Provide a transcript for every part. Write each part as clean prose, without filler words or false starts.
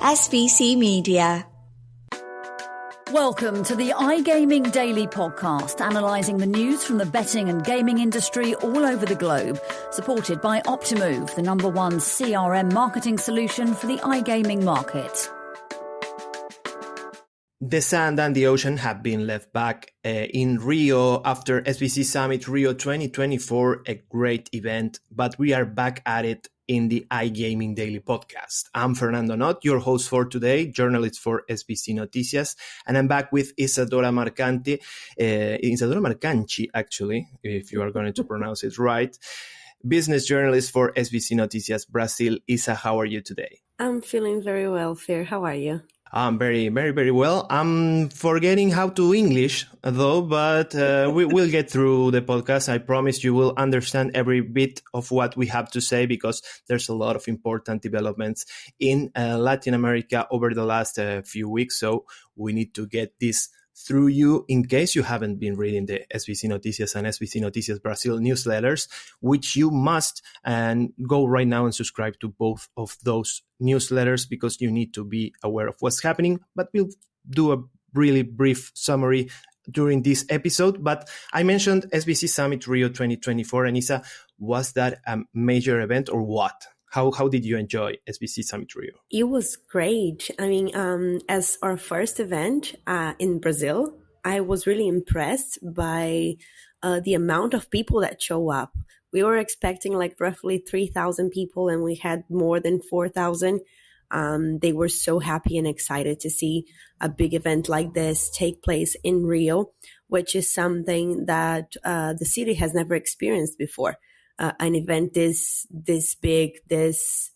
SBC Media. Welcome to the iGaming Daily Podcast, analysing the news from the betting and gaming industry all over the globe, supported by Optimove, the #1 CRM marketing solution for the iGaming market. The sand and the ocean have been left back in Rio after SBC Summit Rio 2024, a great event, but we are back at it in the iGaming Daily Podcast. I'm Fernando, Noodt, your host for today, journalist for SBC Noticias, and I'm back with Isadora Marcante, Isadora Marcanchi, actually, if you are going to pronounce it right, business journalist for SBC Noticias Brazil. Isa, how are you today? I'm feeling very well, Fer. How are you? I'm very, very, very well. I'm forgetting how to English, though, but we will get through the podcast. I promise you will understand every bit of what we have to say because there's a lot of important developments in Latin America over the last few weeks. So we need to get this through you in case you haven't been reading the SBC Noticias and SBC Noticias Brazil newsletters, which you must, and go right now and subscribe to both of those newsletters because you need to be aware of what's happening. But we'll do a really brief summary during this episode. But I mentioned SBC Summit Rio 2024. And Isa, was that a major event or what? How did you enjoy SBC Summit Rio? It was great. I mean, as our first event in Brazil, I was really impressed by the amount of people that show up. We were expecting like roughly 3,000 people and we had more than 4,000. They were so happy and excited to see a big event like this take place in Rio, which is something that the city has never experienced before. An event this big, this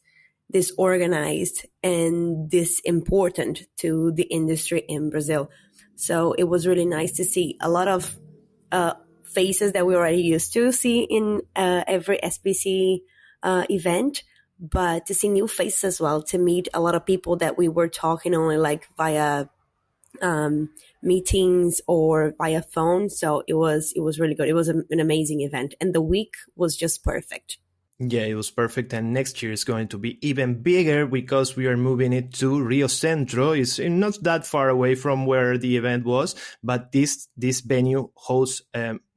organized, and this important to the industry in Brazil. So it was really nice to see a lot of faces that we already used to see in every SBC event, but to see new faces as well, to meet a lot of people that we were talking only like via meetings or via phone. So it was really good. It was an amazing event and the week was just perfect. Yeah, it was perfect. And next year is going to be even bigger because we are moving it to Rio Centro. It's not that far away from where the event was, but this venue hosts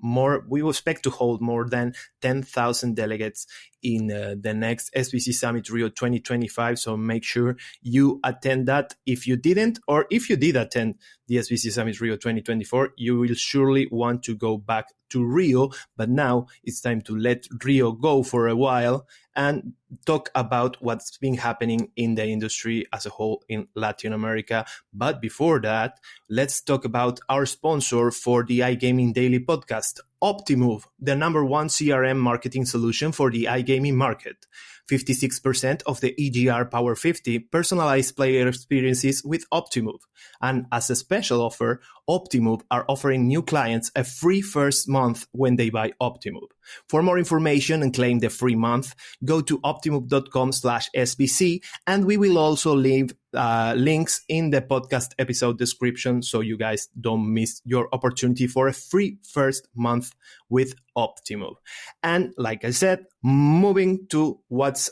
more. We expect to hold more than 10,000 delegates in the next SBC Summit Rio 2025. So make sure you attend that. If you didn't, or if you did attend the SBC Summit Rio 2024, you will surely want to go back to Rio. But now it's time to let Rio go for a while and talk about what's been happening in the industry as a whole in Latin America. But before that, let's talk about our sponsor for the iGaming Daily Podcast, Optimove, the #1 CRM marketing solution for the iGaming market. 56% of the EGR Power 50 personalized player experiences with Optimove. And as a special offer, Optimove are offering new clients a free first month when they buy Optimove. For more information and claim the free month, go to optimove.com/SBC, and we will also leave links in the podcast episode description so you guys don't miss your opportunity for a free first month with Optimove. And like I said, moving to what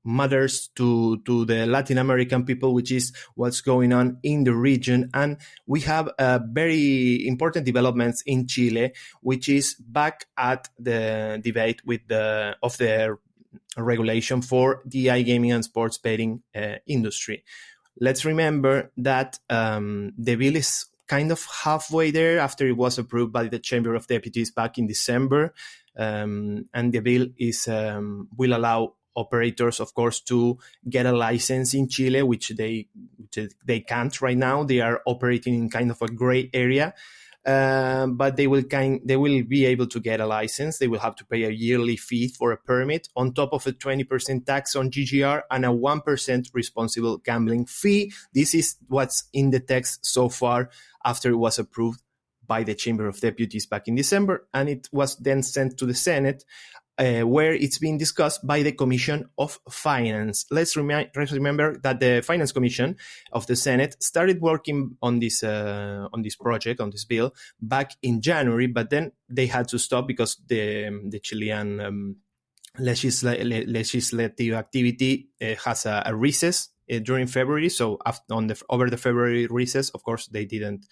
matters to the Latin American people, which is what's going on in the region. And we have very important developments in Chile, which is back at the debate of the regulation for the iGaming and sports betting industry. Let's remember that the bill is kind of halfway there after it was approved by the Chamber of Deputies back in December. And the bill is will allow operators, of course, to get a license in Chile, which they can't right now. They are operating in kind of a gray area. But they will be able to get a license. They will have to pay a yearly fee for a permit on top of a 20% tax on GGR and a 1% responsible gambling fee. This is what's in the text so far after it was approved by the Chamber of Deputies back in December, and it was then sent to the Senate, where it's being discussed by the Commission of Finance. Let's remember that the Finance Commission of the Senate started working on this project, on this bill, back in January, but then they had to stop because the Chilean legislative activity has a recess during February. So over the February recess, of course, they didn't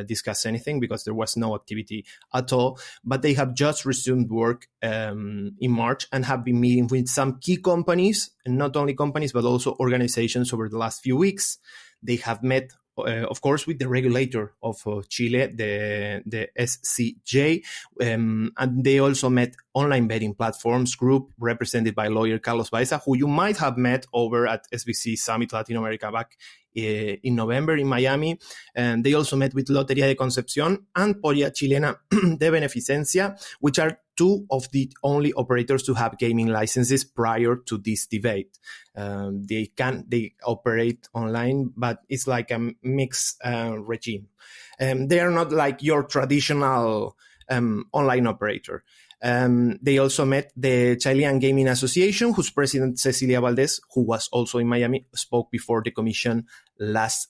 discuss anything because there was no activity at all. But they have just resumed work in March and have been meeting with some key companies, and not only companies, but also organizations over the last few weeks. They have met, of course, with the regulator of Chile, the SCJ, and they also met online betting platforms group represented by lawyer Carlos Baeza, who you might have met over at SBC Summit Latin America back in November in Miami. And they also met with Lotería de Concepción and Polla Chilena de Beneficencia, which are two of the only operators to have gaming licenses prior to this debate. They operate online, but it's like a mixed regime. They are not like your traditional online operator. They also met the Chilean Gaming Association, whose president, Cecilia Valdez, who was also in Miami, spoke before the commission last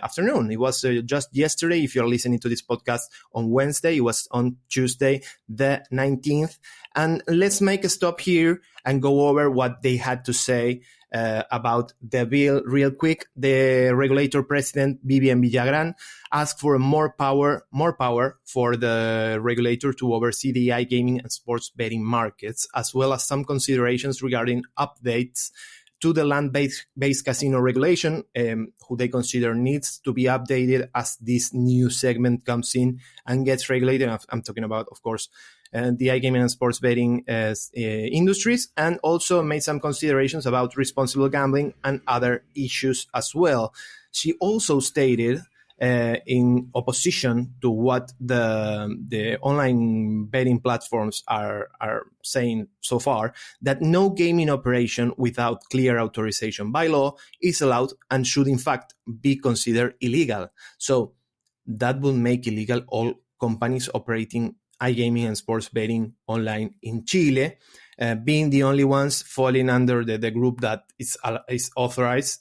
afternoon. It was just yesterday. If you're listening to this podcast on Wednesday, it was on Tuesday, the 19th. And let's make a stop here and go over what they had to say about the bill real quick. The regulator president, Vivian Villagran, asked for more power for the regulator to oversee the iGaming and sports betting markets, as well as some considerations regarding updates to the land-based casino regulation, who they consider needs to be updated as this new segment comes in and gets regulated. I'm talking about, of course, the iGaming and sports betting industries, and also made some considerations about responsible gambling and other issues as well. She also stated, in opposition to what the online betting platforms are saying so far, that no gaming operation without clear authorization by law is allowed and should in fact be considered illegal. So that will make illegal all companies operating iGaming and sports betting online in Chile, being the only ones falling under the group that is authorized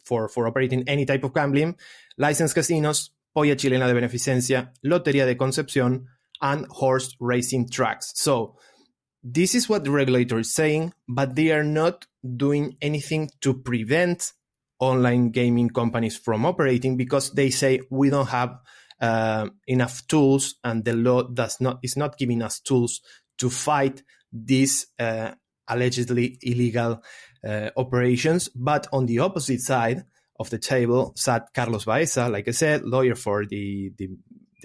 for operating any type of gambling: licensed casinos, Polla Chilena de Beneficencia, Lotería de Concepción, and horse racing tracks. So this is what the regulator is saying, but they are not doing anything to prevent online gaming companies from operating, because they say we don't have enough tools, and the law is not giving us tools to fight these allegedly illegal operations. But on the opposite side of the table sat Carlos Baeza, like I said, lawyer for the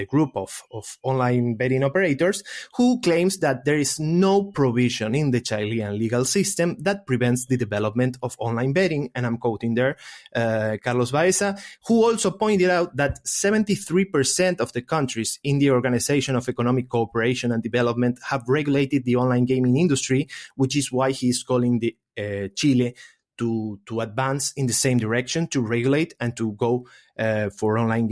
group of online betting operators, who claims that there is no provision in the Chilean legal system that prevents the development of online betting. And I'm quoting there Carlos Baeza, who also pointed out that 73% of the countries in the Organization of Economic Cooperation and Development have regulated the online gaming industry, which is why he is calling the Chile to advance in the same direction, to regulate and to go for an online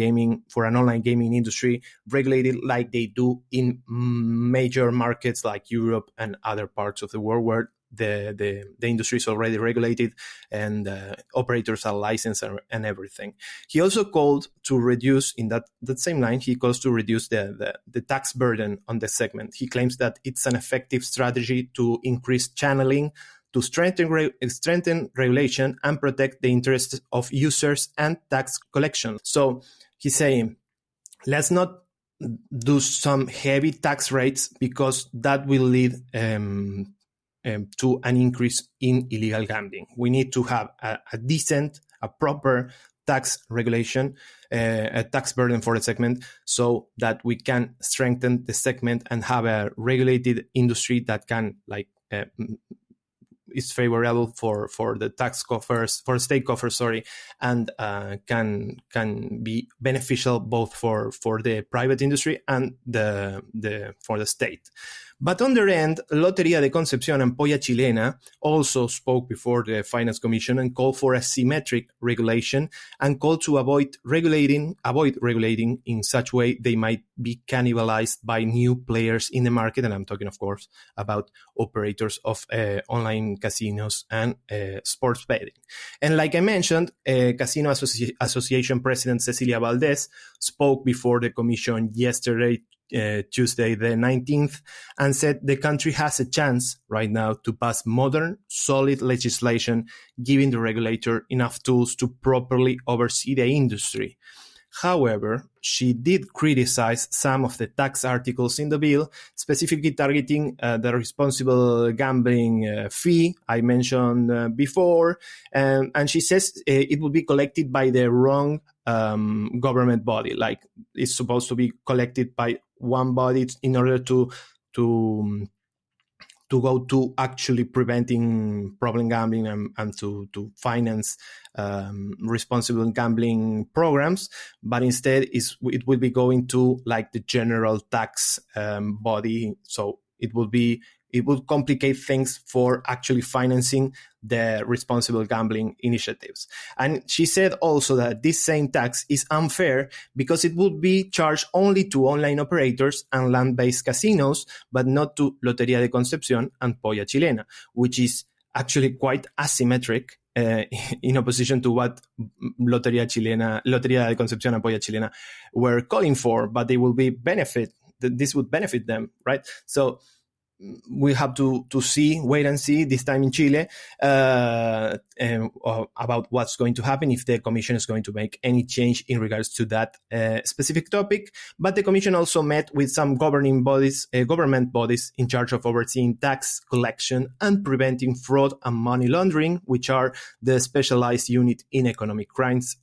gaming industry regulated like they do in major markets like Europe and other parts of the world, where the industry is already regulated and operators are licensed and everything. He also called to reduce, in that same line, he calls to reduce the tax burden on the segment. He claims that it's an effective strategy to increase channeling, to strengthen regulation and protect the interests of users and tax collection. So he's saying, let's not do some heavy tax rates, because that will lead to an increase in illegal gambling. We need to have a decent, a proper tax regulation, a tax burden for the segment, so that we can strengthen the segment and have a regulated industry that can is favorable for the tax coffers, for state coffers, and can be beneficial both for the private industry and for the state. But on their end, Lotería de Concepción and Polla Chilena also spoke before the Finance Commission and called for a symmetric regulation, and called to avoid regulating in such way they might be cannibalized by new players in the market. And I'm talking, of course, about operators of online casinos and sports betting. And like I mentioned, Casino Association President Cecilia Valdez spoke before the Commission yesterday Tuesday the 19th, and said the country has a chance right now to pass modern, solid legislation, giving the regulator enough tools to properly oversee the industry. However, she did criticize some of the tax articles in the bill, specifically targeting the responsible gambling fee I mentioned before. And she says it will be collected by the wrong government body. Like, it's supposed to be collected by one body in order to go to actually preventing problem gambling and to finance responsible gambling programs, but instead it will be going to like the general tax body. So it will complicate things for actually financing the responsible gambling initiatives. And she said also that this same tax is unfair because it would be charged only to online operators and land-based casinos, but not to Lotería de Concepción and Polla Chilena, which is actually quite asymmetric in opposition to what Lotería de Concepción and Polla Chilena were calling for, but they will be this would benefit them, right? So we have to wait and see this time in Chile about what's going to happen, if the Commission is going to make any change in regards to that specific topic. But the Commission also met with some government bodies in charge of overseeing tax collection and preventing fraud and money laundering, which are the specialized unit in economic crimes,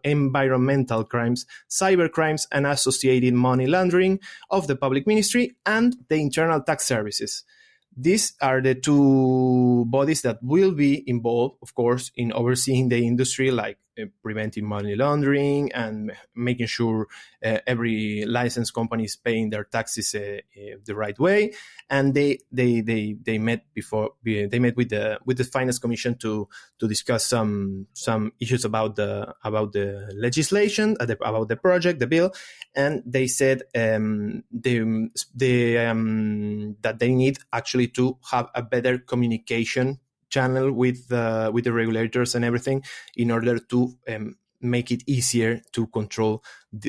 environmental crimes, cyber crimes, and associated money laundering of the Public Ministry and the Internal Tax Services. These are the two bodies that will be involved, of course, in overseeing the industry, like preventing money laundering and making sure every licensed company is paying their taxes the right way. And they met with the Finance Commission to discuss some issues about the legislation, about the project, the bill, and they said that they need actually to have a better communication channel with the regulators and everything in order to make it easier to control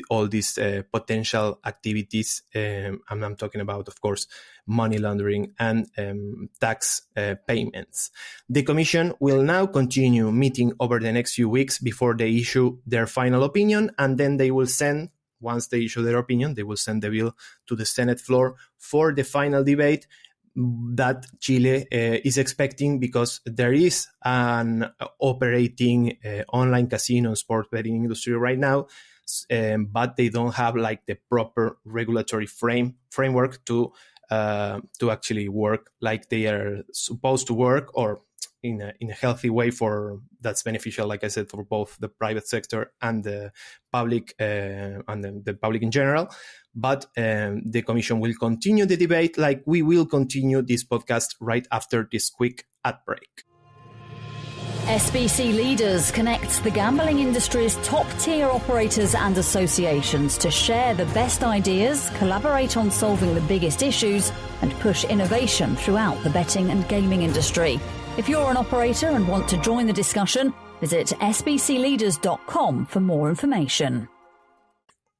all these potential activities. And I'm talking about, of course, money laundering and tax payments. The Commission will now continue meeting over the next few weeks before they issue their final opinion, and then they will send, once they issue their opinion, they will send the bill to the Senate floor for the final debate that Chile is expecting, because there is an operating online casino and sports betting industry right now, but they don't have like the proper regulatory framework to actually work like they are supposed to work, or in a healthy way that's beneficial, like I said, for both the private sector and the public and the public in general. But the Commission will continue the debate, like we will continue this podcast right after this quick ad break. SBC Leaders connects the gambling industry's top-tier operators and associations to share the best ideas, collaborate on solving the biggest issues, and push innovation throughout the betting and gaming industry. If you're an operator and want to join the discussion, visit sbcleaders.com for more information.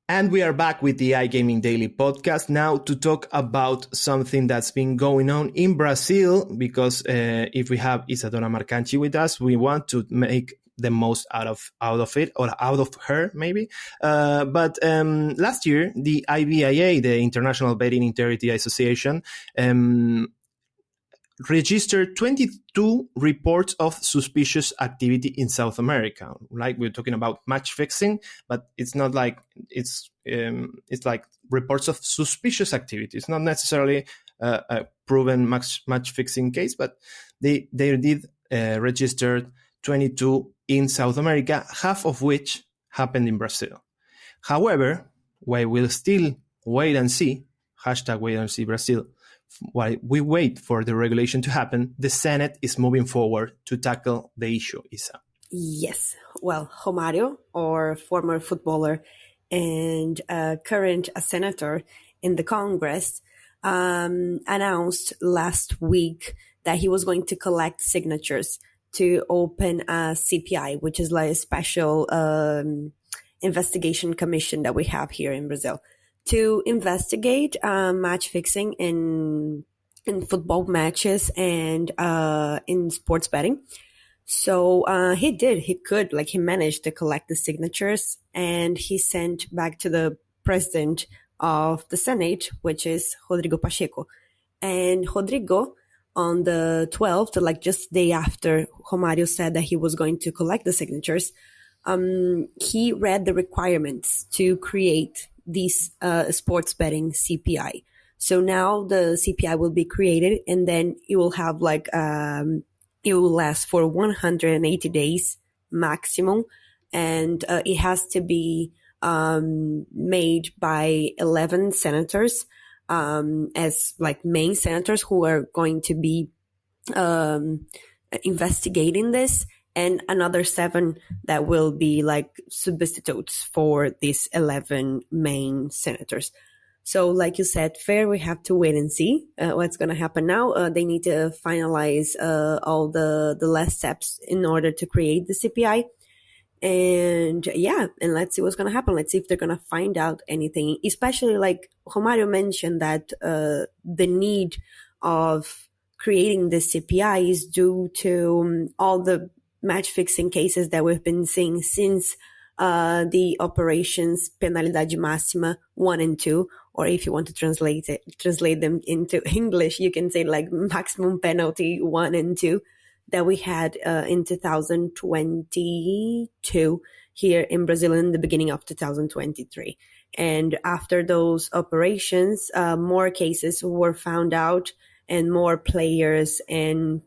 And we are back with the iGaming Daily podcast now to talk about something that's been going on in Brazil, because if we have Isadora Marcante with us, we want to make the most out of it, or out of her maybe. But last year, the IBIA, the International Betting Integrity Association, registered 22 reports of suspicious activity in South America. Like, we're talking about match fixing, but it's not like it's like reports of suspicious activity. It's not necessarily a proven match fixing case, but they did register 22 in South America, half of which happened in Brazil. However, while we'll still wait and see, #wait and see Brazil, while we wait for the regulation to happen, the Senate is moving forward to tackle the issue, Isa. Yes. Well, Romário, or former footballer and current senator in the Congress, announced last week that he was going to collect signatures to open a CPI, which is like a special investigation commission that we have here in Brazil, to investigate match fixing in football matches and in sports betting. So he managed to collect the signatures, and he sent back to the president of the Senate, which is Rodrigo Pacheco. And Rodrigo, on the 12th, like just the day after Romario said that he was going to collect the signatures, he read the requirements to create these sports betting CPI. So now the CPI will be created, and then it will have it will last for 180 days maximum, and it has to be made by 11 senators as like main senators who are going to be investigating this, and another 7 that will be like substitutes for these 11 main senators. So like you said, Fair, we have to wait and see what's going to happen now. They need to finalize all the last steps in order to create the CPI. And let's see what's going to happen. Let's see if they're going to find out anything, especially like Romario mentioned that the need of creating the CPI is due to all the match fixing cases that we've been seeing since the operations Penalidade Máxima 1 and 2, or if you want to translate them into English, you can say like maximum penalty 1 and 2 that we had in 2022 here in Brazil in the beginning of 2023. And after those operations, more cases were found out, and more players and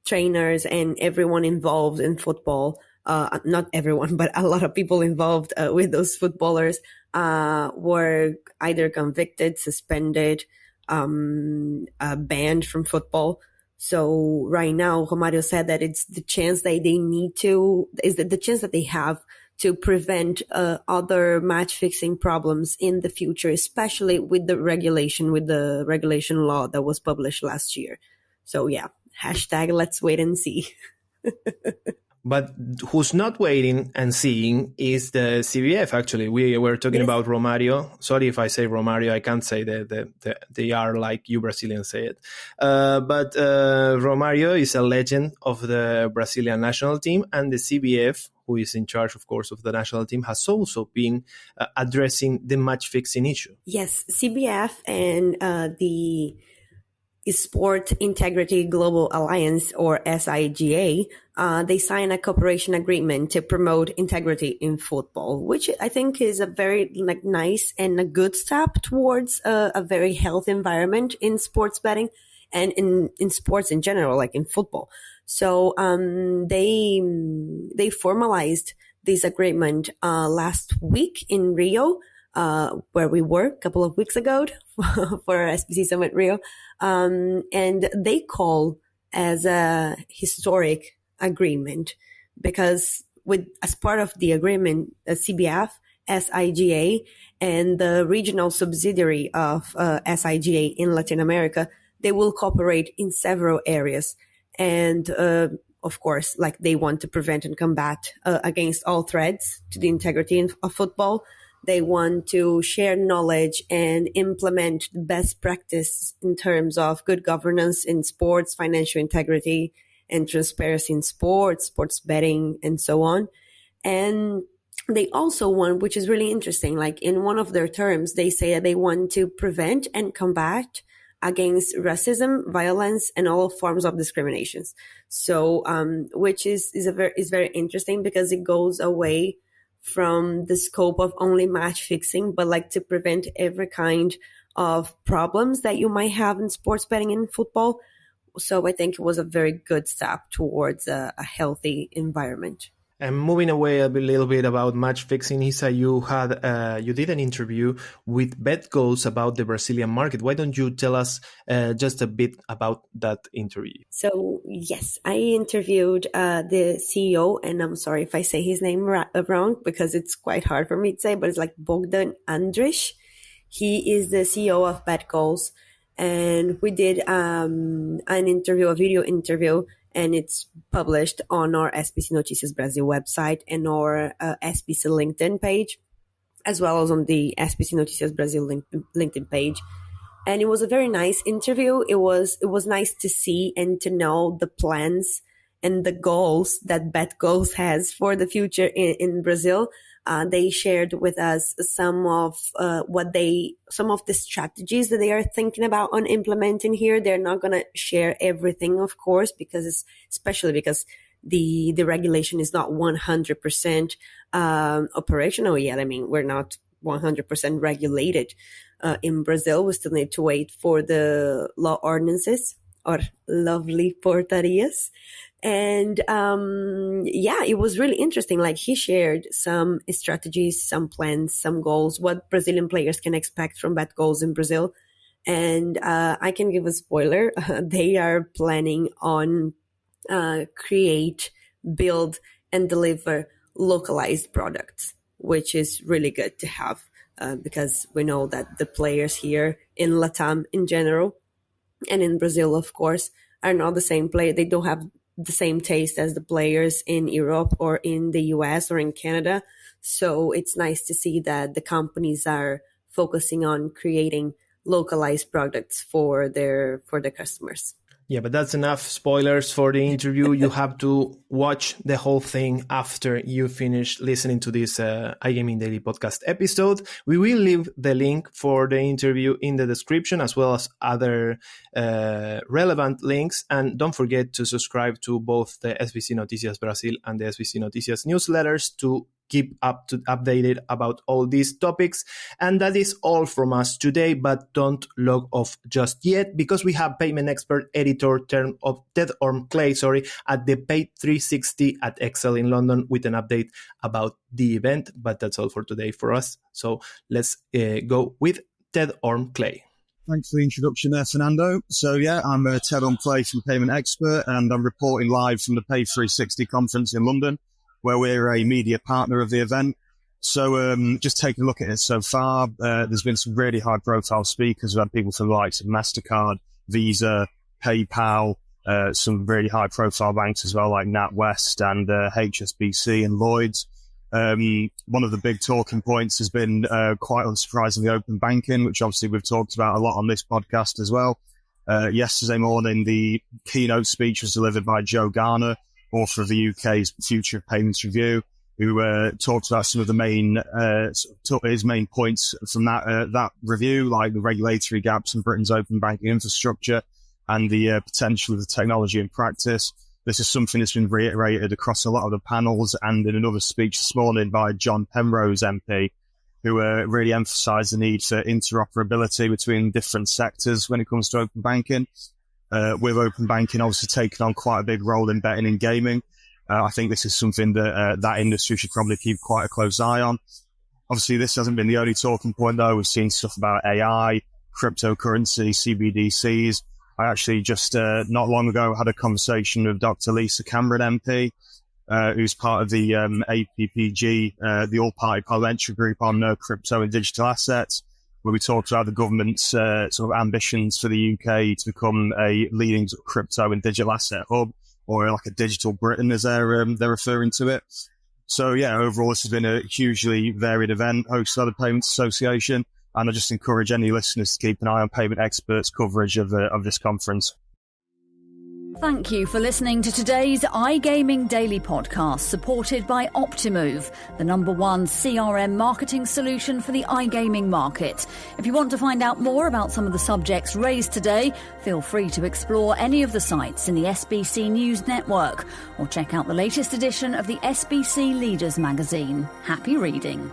trainers and everyone involved in football, not everyone, but a lot of people involved with those footballers were either convicted, suspended, banned from football. So right now, Romario said that it's the chance that the chance that they have to prevent other match fixing problems in the future, especially with the regulation law that was published last year. So yeah, #let's wait and see. But who's not waiting and seeing is the CBF, actually. We were talking about Romario. Sorry if I say Romario. I can't say they are like you Brazilians say it. But Romario is a legend of the Brazilian national team, and the CBF, who is in charge, of course, of the national team, has also been addressing the match-fixing issue. Yes, CBF and the Sport Integrity Global Alliance, or SIGA, they signed a cooperation agreement to promote integrity in football, which I think is a very nice and a good step towards a very healthy environment in sports betting and in sports in general, like in football. So they formalized this agreement last week in Rio, where we were a couple of weeks ago for SBC Summit Rio. And they call as a historic agreement because as part of the agreement, CBF, SIGA, and the regional subsidiary of SIGA in Latin America, they will cooperate in several areas. And of course, like they want to prevent and combat against all threats to the integrity of football. They want to share knowledge and implement best practice in terms of good governance in sports, financial integrity, and transparency in sports betting, and so on. And they also want, which is really interesting, like in one of their terms, they say that they want to prevent and combat against racism, violence, and all forms of discriminations. So, which is very interesting because it goes away from the scope of only match fixing, but like to prevent every kind of problems that you might have in sports betting and football. So I think it was a very good step towards a healthy environment. And moving away a little bit about match fixing, Isa, you did an interview with BetGoals about the Brazilian market. Why don't you tell us just a bit about that interview? So yes, I interviewed the CEO, and I'm sorry if I say his name wrong because it's quite hard for me to say, but it's like Bogdan Andrić. He is the CEO of BetGoals, and we did a video interview. And it's published on our SBC Notícias Brasil website and our SBC LinkedIn page. as well as on the SBC Noticias Brazil LinkedIn page. And it was a very nice interview. It was nice to see and to know the plans and the goals that BetGoals has for the future in Brazil. They shared with us some of the strategies that they are thinking about on implementing here. They're not going to share everything, of course, especially because the regulation is not 100% operational yet. I mean, we're not 100% regulated in Brazil. We still need to wait for the law ordinances or lovely portarias. And it was really interesting. Like, he shared some strategies, some plans, some goals, what Brazilian players can expect from BetGoals in Brazil. And I can give a spoiler. They are planning on create, build, and deliver localized products, which is really good to have because we know that the players here in Latam in general and in Brazil, of course, are not the same player. They don't have the same taste as the players in Europe or in the US or in Canada. So it's nice to see that the companies are focusing on creating localized products for their customers. Yeah, but that's enough spoilers for the interview. You have to watch the whole thing after you finish listening to this iGaming Daily podcast episode. We will leave the link for the interview in the description, as well as other relevant links. And don't forget to subscribe to both the SBC Noticias Brazil and the SBC Noticias newsletters to keep updated about all these topics. And that is all from us today, but don't log off just yet, because we have payment expert editor Ted Orme-Claye, at the Pay 360 at Excel in London with an update about the event. But that's all for today for us. So let's go with Ted Orme-Claye. Thanks for the introduction there, Fernando. So yeah, I'm Ted Orme-Claye from Payment Expert, and I'm reporting live from the Pay 360 conference in London, where we're a media partner of the event. So just taking a look at it so far, there's been some really high-profile speakers. We've had people from the likes of MasterCard, Visa, PayPal, some really high-profile banks as well, like NatWest and HSBC and Lloyds. One of the big talking points has been quite unsurprisingly open banking, which obviously we've talked about a lot on this podcast as well. Yesterday morning, the keynote speech was delivered by Joe Garner, author of the UK's Future of Payments Review, who talked about some of the his main points from that review, like the regulatory gaps in Britain's open banking infrastructure and the potential of the technology in practice. This is something that's been reiterated across a lot of the panels, and in another speech this morning by John Penrose MP, who really emphasised the need for interoperability between different sectors when it comes to open banking. With open banking obviously taking on quite a big role in betting and gaming, I think this is something that that industry should probably keep quite a close eye on. Obviously, this hasn't been the only talking point, though. We've seen stuff about AI, cryptocurrency, CBDCs. I actually just not long ago had a conversation with Dr. Lisa Cameron MP, who's part of the APPG, the All-Party Parliamentary Group on crypto and digital assets, where we talked about the government's sort of ambitions for the UK to become a leading crypto and digital asset hub, or like a digital Britain, as they're referring to it. So yeah, overall, this has been a hugely varied event hosted by the Payments Association, and I just encourage any listeners to keep an eye on Payment Expert's coverage of this conference. Thank you for listening to today's iGaming Daily podcast, supported by Optimove, the #1 CRM marketing solution for the iGaming market. If you want to find out more about some of the subjects raised today, feel free to explore any of the sites in the SBC News network, or check out the latest edition of the SBC Leaders magazine. Happy reading.